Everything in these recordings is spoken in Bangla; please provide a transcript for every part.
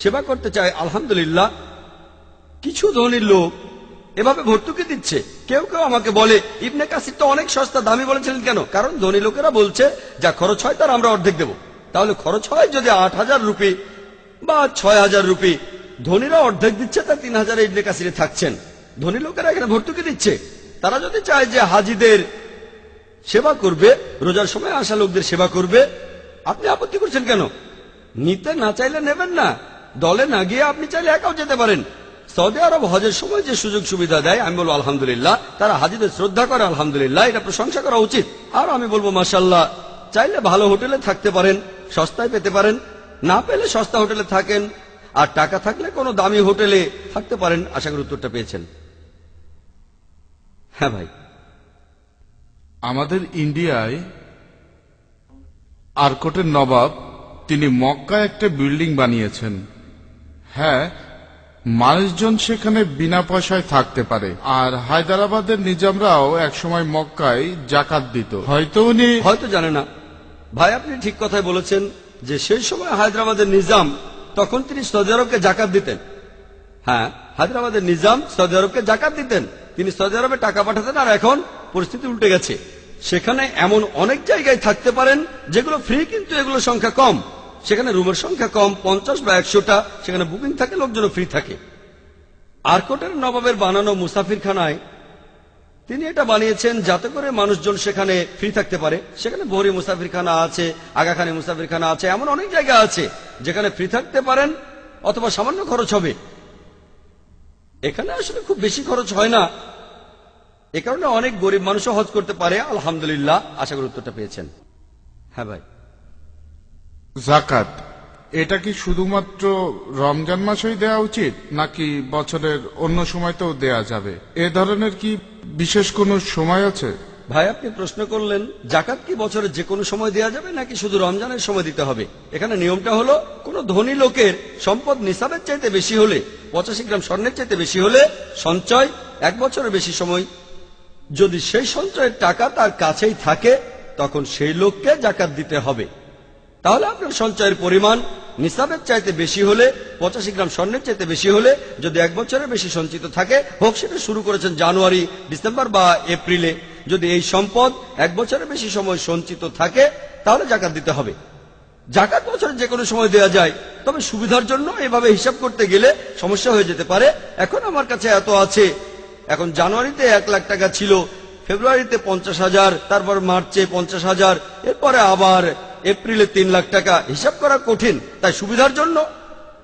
সেবা করতে চায়। আলহামদুলিল্লাহ, কিছু ধনী লোক এভাবে ভর্তুকি দিচ্ছে। কেউ কেউ আমাকে বলে, ইবনে কাসির তো অনেক সস্তা, দামি বলেছিলেন কেন? কারণ ধনী লোকেরা বলছে যা খরচ হয় তার আমরা অর্ধেক দেব। তাহলে খরচ হয় যদি 8,000 রুপি বা 6,000 রুপি, ধনীরা অর্ধেক দিচ্ছে, তার 3,000 ইবনে কাসিরে থাকছেন। ধনী লোকেরা এখানে ভর্তুকি দিচ্ছে। তারা যদি চায় যে হাজিদের সেবা করবে, রোজার সময় আসা লোকদের সেবা করবে, আপনি আপত্তি করছেন কেন? নিতে না চাইলে নেবেন না, দলে না গিয়ে আপনি চাইলে একাও যেতে পারেন। সৌদি আরব হজের সময় যে সুযোগ সুবিধা দেয়, আমি বলবো আলহামদুলিল্লাহ। তারা হাজিদের শ্রদ্ধা করে, আলহামদুলিল্লাহ, এটা প্রশংসা করা উচিত। আর আমি বলবো মাশাআল্লাহ, চাইলে ভালো হোটেলে থাকতে পারেন, সস্তায় পেতে পারেন, না পেলে সস্তা হোটেলে থাকেন, আর টাকা থাকলে কোনো দামি হোটেলে থাকতে পারেন। আশা করি উত্তরটা পেয়েছেন। হ্যাঁ ভাই, আমাদের ইন্ডিয়ায় আরকোটের নবাব তিনি মক্কায় একটা বিল্ডিং বানিয়েছেন। হ্যাঁ, মানুষজন সেখানে বিনা পয়সায় থাকতে পারে। আর হায়দ্রাবাদের নিজামরাও একসময় মক্কায় জাকাত দিত। হয়তো উনি হয়তো জানে না। ভাই, আপনি ঠিক কথাই বলেছেন যে সেই সময় হায়দ্রাবাদের নিজাম, তখন তিনি সৌদি আরবকে জাকাত দিতেন। হ্যাঁ, হায়দ্রাবাদের নিজাম সৌদি আরবকে জাকাত দিতেন। তিনি সৌদি আরবে টাকা পাঠাতেন। আর এখন পরিস্থিতি উল্টে গেছে। সেখানে এমন অনেক জায়গায় থাকতে পারেন যেগুলো ফ্রি, কিন্তু এগুলোর সংখ্যা কম। সেখানে রুমের সংখ্যা কম, 50 বা 100টা। সেখানে বুকিং থাকে, লোকজনও ফ্রি থাকে। আরকোটের নবাবের বানানো মুসাফিরখানায় তিনি এটা বানিয়েছেন যাতে করে মানুষজন সেখানে ফ্রি থাকতে পারে। সেখানে বহরি মুসাফিরখানা আছে, আগাখানি মুসাফিরখানা আছে, এমন অনেক জায়গা আছে যেখানে ফ্রি থাকতে পারেন অথবা সামান্য খরচ হবে। এখানে আসলে খুব বেশি খরচ হয় না, এ কারণে অনেক গরিব মানুষও হজ করতে পারে। আলহামদুলিল্লাহ, আশা করি উত্তরটা পেয়েছেন। হ্যাঁ ভাই, জাকাত এটা কি শুধুমাত্র রমজান মাসেই দেওয়া উচিত, নাকি বছরের অন্য সময়তেও দেয়া যাবে? এ ধরনের কি বিশেষ কোনো সময় আছে? ভাই, আপনি প্রশ্ন করলেন জাকাত কি বছরের যে কোনো সময় দেওয়া যাবে নাকি শুধু রমজানের সময় দিতে হবে? এখানে নিয়মটা হলো, কোন ধনী লোকের সম্পদ নিসাবের চাইতে বেশি হলে, 85 গ্রাম স্বর্ণের চাইতে বেশি হলে, সঞ্চয় 1 বছরের বেশি সময়, যদি সেই সঞ্চয়ের টাকা তার কাছেই থাকে, তখন সেই লোককে জাকাত দিতে হবে। তাহলে আপনার সঞ্চয়ের পরিমাণ নিসাবের চাইতে বেশি হলে, 85 গ্রাম স্বর্ণের চাইতে বেশি হলে, যদি 1 বছরের বেশি সঞ্চিত থাকে, হোক সেটা শুরু করেছেন জানুয়ারি, ডিসেম্বর বা এপ্রিলে, যদি এই সম্পদ 1 বছরের বেশি সময় সঞ্চিত থাকে, তাহলে জাকাত দিতে হবে। জাকাত বছরে যে কোনো সময় দেওয়া যায়, তবে সুবিধার জন্য এভাবে হিসাব করতে গেলে সমস্যা হয়ে যেতে পারে। এখন আমার কাছে এত আছে, এখন জানুয়ারিতে 1 লাখ টাকা ছিল, ফেব্রুয়ারিতে 50,000, তারপর মার্চে 50,000, এরপরে আবার এপ্রিলে 3 লাখ টাকা। হিসাব করা কঠিন, তাই সুবিধার জন্য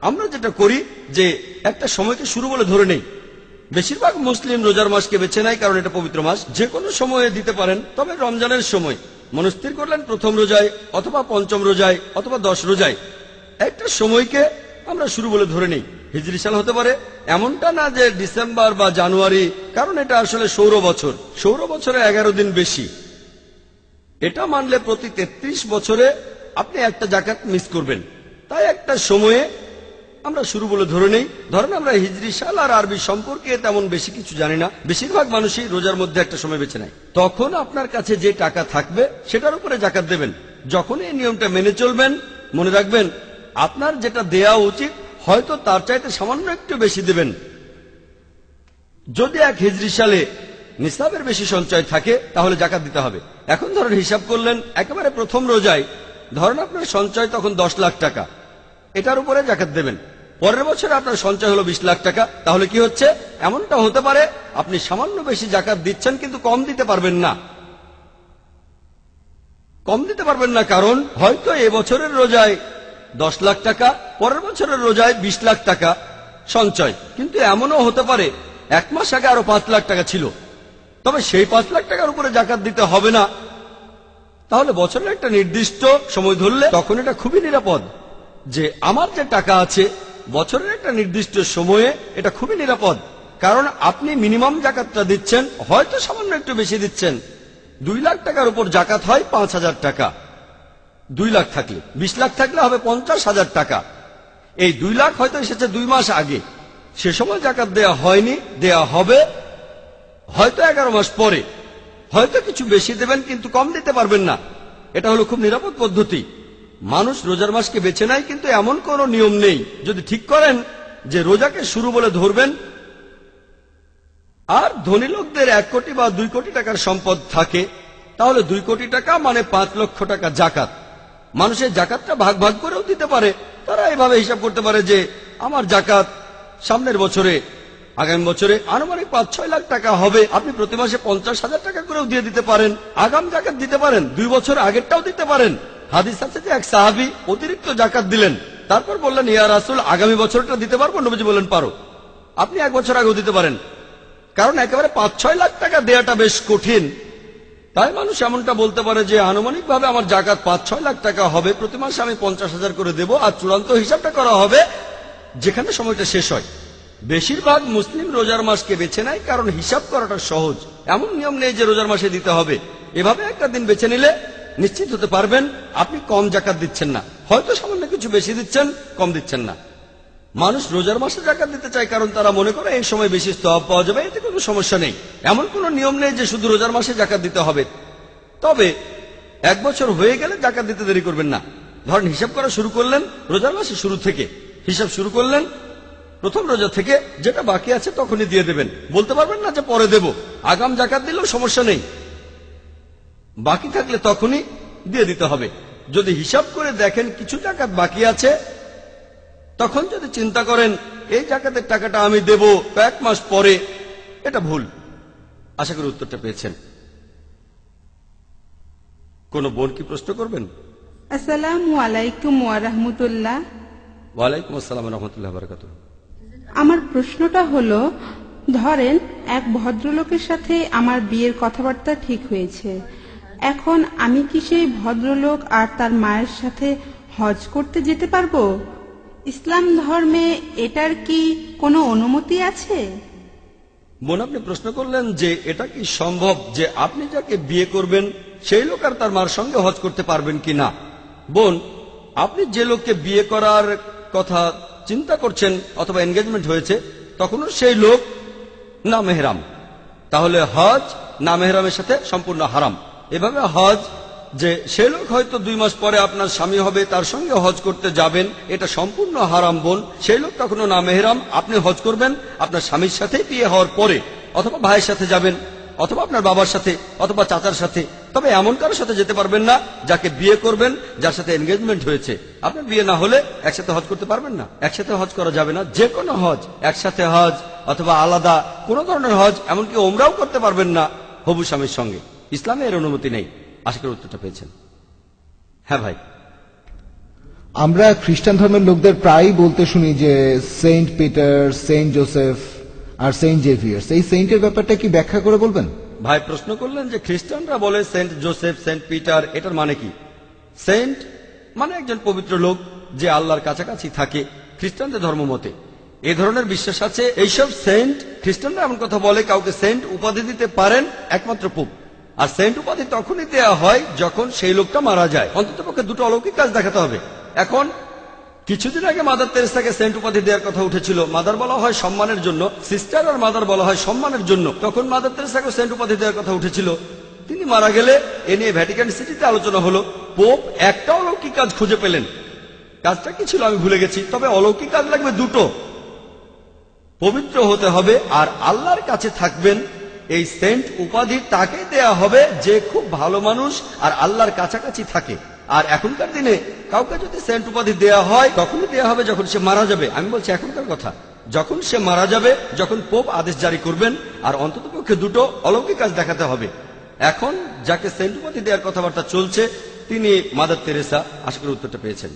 আমরা যেটা করি যে একটা সময়কে শুরু বলে ধরে নেই। বেশিরভাগ মুসলিম রোজার মাসকে বেছে নেয়, কারণ এটা পবিত্র মাস। যে কোনো সময়ে দিতে পারেন, তবে রমজানের সময় মনস্থির করলেন প্রথম রোজায় অথবা পঞ্চম রোজায় অথবা 10 রোজায়, একটা সময়কে আমরা শুরু বলে ধরে নেই। হিজরি সাল হতে পারে, এমনটা না যে ডিসেম্বর বা জানুয়ারি, কারণ এটা আসলে সৌর বছর। সৌর বছরে 11 দিন বেশি। এটা মানলে প্রতি 33 বছরে আপনি একটা জাকাত মিস করবেন। তাই একটা সময়ে আমরা শুরু বলে ধরে নেই। ধরেন আমরা হিজরি সাল আর আরবি সম্পর্কে তেমন বেশি কিছু জানি না, বেশিরভাগ মানুষই রোজার মধ্যে একটা সময় বেছে নেয়। তখন আপনার কাছে যে টাকা থাকবে সেটার উপরে জাকাত দেবেন। যখন এই নিয়মটা মেনে চলবেন, মনে রাখবেন আপনার যেটা দেয়া উচিত হয়তো তার চাইতে সামান্য একটু বেশি দেবেন। যদি 1 হিজরি সালে নিসাবের বেশি সঞ্চয় থাকে, তাহলে জাকাত দিতে হবে। এখন ধরেন হিসাব করলেন একেবারে প্রথম রোজায়, ধরেন আপনার সঞ্চয় তখন 10 লাখ টাকা, এটার উপরে জাকাত দেবেন। পরের বছরে আপনার সঞ্চয় হলো 20 লাখ টাকা। তাহলে কি হচ্ছে? এমনটা হতে পারে আপনি সামান্য বেশি জাকাত দিচ্ছেন, কিন্তু কম দিতে পারবেন না। কম দিতে পারবেন না কারণ হয়তো এবছরের রোজায় 10 লাখ টাকা, পরের বছরের রোজায় 20 লাখ টাকা সঞ্চয়, কিন্তু এমনও হতে পারে 1 মাস আগে আরো 5 লাখ টাকা ছিল, তবে সেই 5 লাখ টাকার উপরে জাকাত দিতে হবে না। তাহলে বছরের একটা নির্দিষ্ট সময় ধরলে তখন এটা খুবই নিরাপদ যে আমার যে টাকা আছে বছরের একটা নির্দিষ্ট সময়ে এটা খুবই নিরাপদ, কারণ আপনি মিনিমাম জাকাতটা দিচ্ছেন, হয়তো সামান্য একটু বেশি দিচ্ছেন। 2 লাখ টাকার উপর জাকাত হয় 5,000 টাকা। 2 লাখ থাকলে, 20 লাখ থাকলে হবে 50,000 টাকা। এই 2 লাখ হয়তো এসেছে 2 মাস আগে, সে সময় জাকাত দেয়া হয়নি, দেয়া হবে হয়তো 11 মাস পরে। হয়তো কিছু বেশি দেবেন, কিন্তু কম দিতে পারবেন না। এটা হলো খুব নিরাপদ পদ্ধতি। মানুষ রোজার মাসকে বেছে নেয়, কিন্তু এমন কোনো নিয়ম নেই। যদি ঠিক করেন যে রোজাকে শুরু বলে ধরবেন, আর ধনী লোকদের 1 কোটি বা 2 কোটি টাকার সম্পদ থাকে, তাহলে 2 কোটি টাকা মানে 5 লক্ষ টাকা জাকাত। মানুষের জাকাতটা ভাগ ভাগ করেও দিতে পারে। তারা এভাবে হিসাব করতে পারে যে আমার জাকাত সামনের বছরে, আগামী বছরে আনুমানিক 5-6 লাখ টাকা হবে। আপনি প্রতি মাসে 50,000 টাকা করেও দিয়ে দিতে পারেন। আগাম জাকাত দিতে পারেন, 2 বছর আগেরটাও দিতে পারেন। হাদিস আছে যে এক সাহাবী অতিরিক্ত জাকাত দিলেন, তারপর বললেন, ইয়া রাসূল, আগামী বছরটা দিতে পারবো? নবীজি বললেন, পারো। আপনি 1 বছর আগেও দিতে পারেন, কারণ একেবারে 5-6 লাখ টাকা দেওয়াটা বেশ কঠিন। তাই মানুষ এমনটা বলতে পারে যে আনুমানিকভাবে আমার জাকাত 5-6 লাখ টাকা হবে, প্রতি মাসে আমি 50,000 করে দেব, আর চূড়ান্ত হিসাবটা করা হবে যেখানে সময়টা শেষ হয়। বেশিরভাগ মুসলিম রোজার মাসকে বেছে নেয় কারণ হিসাব করাটা সহজ। এমন নিয়ম নেই যে রোজার মাসে দিতে হবে। এভাবে একটা দিন বেছে নিলে নিশ্চিত হতে পারবেন আপনি কম জাকাত দিচ্ছেন না, হয়তো সামান্য কিছু বেশি দিচ্ছেন, কম দিচ্ছেন না। মানুষ রোজার মাসে জাকাত দিতে চায় কারণ তারা মনে করে এই সময় বেশি সওয়াব পাওয়া যাবে, এতে কোনো সমস্যা নেই। এমন কোনো নিয়ম নেই যে শুধু রোজার মাসে জাকাত দিতে হবে। তবে 1 বছর হয়ে গেলে জাকাত দিতে দেরি করবেন না। ধরেন হিসাব করা শুরু করলেন রোজার মাসে শুরু থেকে, হিসাব শুরু করলেন প্রথম রোজা থেকে, যেটা বাকি আছে তখনই দিয়ে দেবেন। বলতে পারবেন না যে পরে দেব। আগাম জাকাত দিলেও সমস্যা নেই, বাকি থাকলে তখনই দিয়ে দিতে হবে। যদি হিসাব করে দেখেন কিছু জাকাত বাকি আছে, তখন যদি চিন্তা করেন এই জাকাতের টাকাটা আমি দেব 1 মাস পরে, এটা ভুল। আশা করি উত্তরটা পেয়েছেন। কোন বোন কি প্রশ্ন করবেন? আসসালামু আলাইকুম ওয়া রাহমাতুল্লাহ। ওয়ালাইকুম আসসালাম ওয়া রাহমাতুল্লাহি ওয়া বারাকাতুহু। আমার প্রশ্নটা হলো, ধরেন এক ভদ্রলোকের সাথে আমার বিয়ের কথাবার্তা ঠিক হয়েছে। এখন আমি কি সেই ভদ্রলোক আর তার মায়ের সাথে হজ করতে যেতে পারবো? ইসলাম ধর্মে এটার কি কোনো অনুমতি আছে? বোন, আপনি প্রশ্ন করলেন যে এটা কি সম্ভব যে আপনি যাকে বিয়ে করবেন সেই লোক আর তার মার সঙ্গে হজ করতে পারবেন কি না। বোন, আপনি যে লোককে বিয়ে করার কথা চিন্তা করছেন অথবা এনগেজমেন্ট হয়েছে, তখনও সেই লোক না মেহরাম, তাহলে হজ না মেহরামের সাথে সম্পূর্ণ হারাম। এভাবে হজ যে সে লোক হয়তো 2 মাস পরে আপনার স্বামী হবে, তার সঙ্গে হজ করতে যাবেন, এটা সম্পূর্ণ হারাম বোন। সেই লোক তখনো না মেহরাম। আপনি হজ করবেন আপনার স্বামীর সাথে বিয়ে হওয়ার পরে, অথবা ভাইয়ের সাথে যাবেন, অথবা আপনার বাবার সাথে, অথবা চাচার সাথে। তবে এমন কারোর সাথে যেতে পারবেন না যাকে বিয়ে করবেন যার সাথে এনগেজমেন্ট হয়েছে। আপনার বিয়ে না হলে একসাথে হজ করতে পারবেন না, একসাথে হজ করা যাবে না। যে কোনো হজ, একসাথে হজ অথবা আলাদা কোনো ধরনের হজ, এমনকি ওমরাও করতে পারবেন না হবু স্বামীর সঙ্গে। ইসলামে এর অনুমতি নেই। আশা করি উত্তরটা পেয়েছেন। হ্যাঁ ভাই, আমরা খ্রিস্টান ধর্মের লোকদের প্রায়ই বলতে শুনি যে সেন্ট পিটার, সেন্ট জোসেফ আর সেন্ট জেভিয়ার্স, এই সেন্টের ব্যাপারটা কি ব্যাখ্যা করে বলবেন? ভাই প্রশ্ন করলেন যে খ্রিস্টানরা বলে সেন্ট জোসেফ, সেন্ট পিটার, এটার মানে কি? সেন্ট মানে একজন পবিত্র লোক যে আল্লাহর কাছাকাছি থাকে খ্রিস্টানদের ধর্ম মতে। এই ধরনের বিশ্বাস আছে। এইসব সেন্ট, খ্রিস্টানরা এমন কথা বলে কাউকে সেন্ট উপাধি দিতে পারেন একমাত্র পোপ। আর সেন্ট উপাধি তখনই দেওয়া হয় যখন সেই লোকটা মারা যায়। অন্ততপক্ষে 2টো অলৌকিক কাজ দেখাতে হবে। এখন কিছুদিন আগে মাদার তেরেসাকে সেন্ট উপাধি দেওয়ার কথা উঠেছিল। মাদার বলা হয় সম্মানের জন্য, সিস্টার আর মাদার বলা হয় সম্মানের জন্য। তখন মাদার তেরেসাকে সেন্ট উপাধি দেওয়ার কথা উঠেছিল। তিনি মারা গেলে এ নিয়ে ভ্যাটিকান সিটিতে আলোচনা হলো। পোপ একটা অলৌকিক কাজ খুঁজে পেলেন। কাজটা কি ছিল আমি ভুলে গেছি, তবে অলৌকিক কাজ লাগবে 2টো। পবিত্র হতে হবে আর আল্লাহর কাছে থাকবেন। এই সেন্ট উপাধি তাকে দেয়া হবে যে খুব ভালো মানুষ আর আল্লাহর কাছাকাছি থাকে। আর এখনকার দিনে কাউকে যদি সেন্ট উপাধি দেয়া হয় তখনই দেয়া হবে যখন সে মারা যাবে। আমি বলছি এখনকার কথা, যখন সে মারা যাবে, যখন পোপ আদেশ জারি করবেন। আর অন্ততপক্ষে 2টো অলৌকিক কাজ দেখাতে হবে। এখন যাকে সেন্ট উপাধি দেওয়ার কথাবার্তা চলছে তিনি মাদার তেরেসা। আশা করি উত্তরটা পেয়েছেন।